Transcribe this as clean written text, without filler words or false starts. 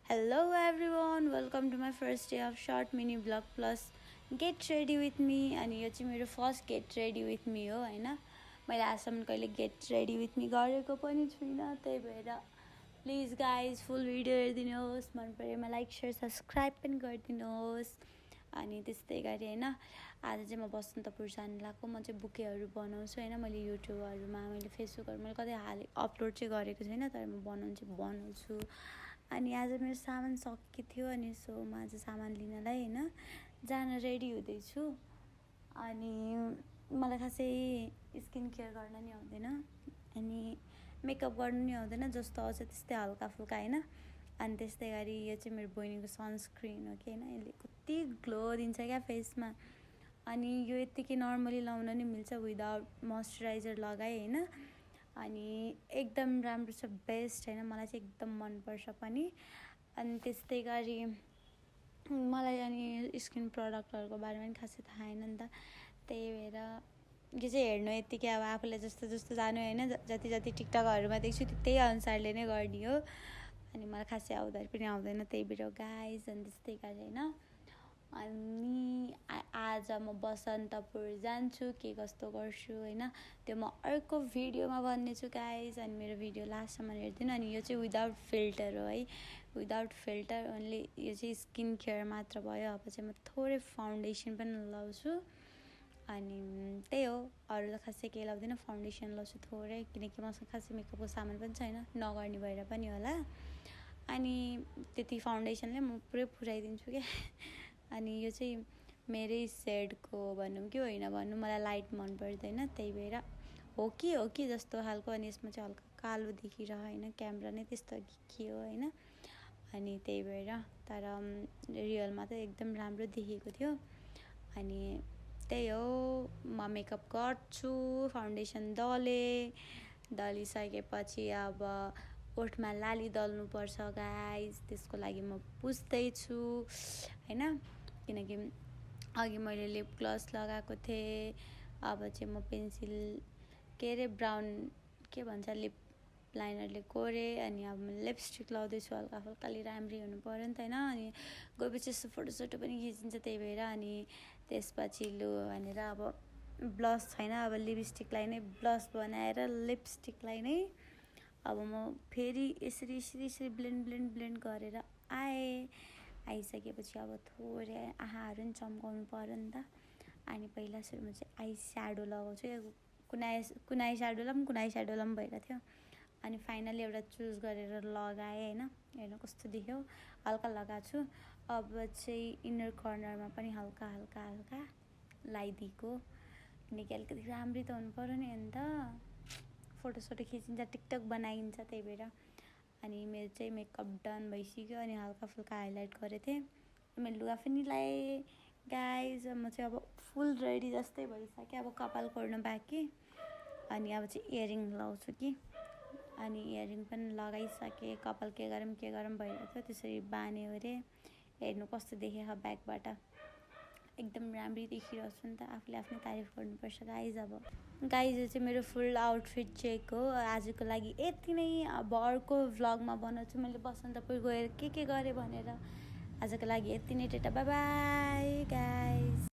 Hello everyone, welcome to my first day of short mini vlog plus get ready with me अनि यो चाहिँ मेरो first get ready with me हो हैन मैले आजसम्म कहिले गेट रेडी विथ मी गरेको पनि छुइनँ त्यही भएर प्लिज गाइज फुल भिडियो हेरिदिनुहोस् मन परेमा लाइक सेयर सब्सक्राइब पनि गरिदिनुहोस् अनि त्यस्तै गरी हैन आज चाहिँ म बसन्तपुर जान लाग्छु म चाहिँ बुकेहरू बनाउँछु हैन मैले युट्युबहरुमा मैले फेसबुकहरुमा मैले कतै हाले अपलोड चाहिँ गरेको छैन तर म बनाउँछु अनि आज मेरो सामान सकिएको थियो अनि सो म आज सामान लिनलाई हैन जान रेडी हुँदैछु अनि मलाई खासै स्किन केयर गर्न नि आउँदैन अनि मेकअप गर्नु नि आउँदैन जस्तो आउँछ त्यस्तै हल्का फुल्का हैन अनि त्यस्तै गरी यो चाहिँ मेरो बहिनीको सनस्क्रिन हो कि हैन यसले कति ग्लो दिन्छ क्या फेसमा अनि यो यतिकै नर्मली लाउन नि मिल्छ विदाउट मोइस्चराइजर लगाए हैन अनि एकदम राम्रो छ बेस्ट हैन मलाई चाहिँ एकदम मन पर्छ पनि अनि त्यस्तै गरी मलाई अनि स्किन प्रडक्टहरुको बारेमा पनि खासै थाहा छैन नि त त्यही भएर यो चाहिँ हेर्नु यतिकै अब आफूले जस्तो जस्तो जानु हैन जति जति टिकटकहरुमा देख्छु त्यही अनुसारले नै गर्ने हो अनि मलाई खासै आउँदै पनि आउँदैन त्यही भएर गाइस अनि त्यस्तै गरी हैन अनि आज म बसन्तपुर जान्छु के कस्तो गर्छु हैन त्यो म अर्को भिडियोमा भन्नेछु गाइस अनि मेरो भिडियो लास्टसम्म हेर्दिनु अनि यो चाहिँ विदाउट फिल्टर हो है विदाउट फिल्टर ओन्ली यो चाहिँ स्किन केयर मात्र भयो अब चाहिँ म थोरै फाउन्डेसन पनि लाउँछु अनि त्यही हो अरु त खासै केही लाउँदिन फाउन्डेसन लाउँछु थोरै किनकि मसँग खासै मेकअपको सामान पनि छैन नगर्ने भएर पनि होला अनि त्यति फाउन्डेसनले म पुरै पुराइदिन्छु के अनि यो चाहिँ मेरै सेडको भनौँ कि होइन भन्नु मलाई लाइट मन पर्दैन त्यही भएर हो कि जस्तो खालको अनि यसमा चाहिँ हल्का कालो देखिरह हैन क्यामेरा नै त्यस्तो के हो हैन अनि त्यही भएर तर रियलमा त एकदम राम्रो देखिएको थियो अनि त्यही हो म मेकअप गर्छु फाउन्डेसन दलिसकेपछि अब ओठमा लाली दल्नु पर्छ गाइस त्यसको लागि म पुस्दै छु हैन किनकि अघि मैले लिप ग्लस लगाएको थिएँ अब चाहिँ म पेन्सिल के रे ब्राउन के भन्छ लिप लाइनरले कोरे अनि अब म लिपस्टिक लाउँदैछु हल्का फुल्काले राम्ररी हुनु पर्यो नि त हैन अनि गएपछि यस्तो फोटोसोटो पनि खिचिन्छ त्यही भएर अनि त्यसपछि लु भनेर अब ब्लस छैन अब लिपस्टिकलाई नै ब्लस बनाएर लिपस्टिकलाई नै अब म फेरि यसरी ब्लेन्ड गरेर आइसकेपछि अब थोरै आँखाहरू नि चम्काउनु पर्यो नि त अनि पहिला सुरुमा चाहिँ आई स्याडो लगाउँछु कुन आई स्याडोलाई पनि भइरहेको थियो अनि फाइनली एउटा चुज गरेर लगाएँ हैन हेर्नु कस्तो देख्यो हल्का लगाएको छु अब चाहिँ इनर कर्नरमा पनि हल्का लगाइदिएको किनकि अलिकति राम्ररी त हुनु पर्यो नि अन्त फोटोसोटो खिचिन्छ टिकटक बनाइन्छ त्यही भएर अनि मेरो चाहिँ मेकअप डन भइसक्यो अनि हल्का फुल्का हाइलाइट गरेको थिएँ मैले लुगा पनि लगाएँ गाइज म चाहिँ अब फुल रेडी जस्तै भइसक्यो अब कपाल कोर्न बाँकी अनि अब चाहिँ इयरिङ लाउँछु कि अनि इयरिङ पनि लगाइसकेँ कपाल के गरौँ भइरहेको थियो त्यसरी बान्यो अरे हेर्नु कस्तो देखेको ब्याकबाट एकदम राम्ररी देखिरहेको छु नि त आफूले आफ्नै तारिफ गर्नुपर्छ गाइज अब गाइज यो चाहिँ मेरो फुल आउटफिट चेक हो आजको लागि यति नै अब अर्को भ्लगमा बनाउँछु मैले बसन्तपुर गएर के गरेँ भनेर आजको लागि यति नै टाटा बाई बाई गाइज